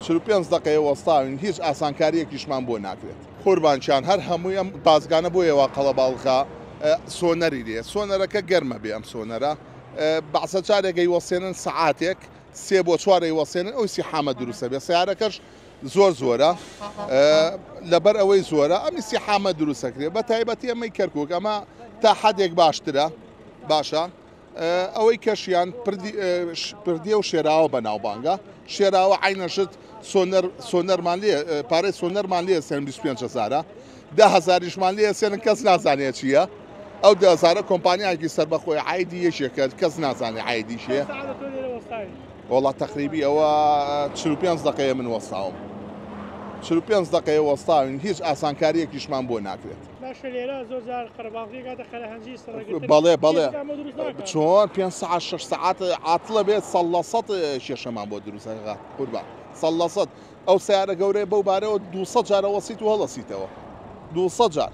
45 دقەیە وەستاوین هیچ ئاسانکاریەکیشمان بۆ ناکرێت قوربانچیان هەر هەمووی ئەم بازگانە بۆیەوە قەڵەباڵغا سۆنەری لێ سۆنەرەکە گەرمە بێ ئەم سۆنەرە بەعسە جارێکەی وەسێنن سەعاتێک 3 بۆ 4 وەسێنن ئەوی سیحامە دروستە بێ سیارەکەش زۆرە لەبەر ئەوەی زۆرە ئەمی سیحامە دروستەکرێت بە تایبەتی ئەمەی کەرکک ئەمە تا حەدێک باشترە باشە ئەوەی کەشیان پردیە و شێراوە بە ناوبانگە شێراوە عینەشت سۆنەرمان لێ پارەی سۆنەرمان لێ سێن 25,000 10,000مان لێ سێنن کەس نازانێت چییە ئەو 10,000 کۆمپانیایەکی سەربەخۆی عیدی یەکێکە کەس نازانێت عیدی شێ وڵات تقریبی ئەوە 45 دقەیە من وەستاوم 45 دقەیە وەستاوین هیچ ئاسانکاریەکیشمان بۆ ناکرێت بەڵێ چۆن 5 ساعت 6 ساعت عاتڵە بێت 100 شێشەمان بۆ دروستەکە قوربان 100 ئەو سیارە گەورەی بەو بارەوە 200 جارە وەسیت و هەڵەسیتەوە 200 جار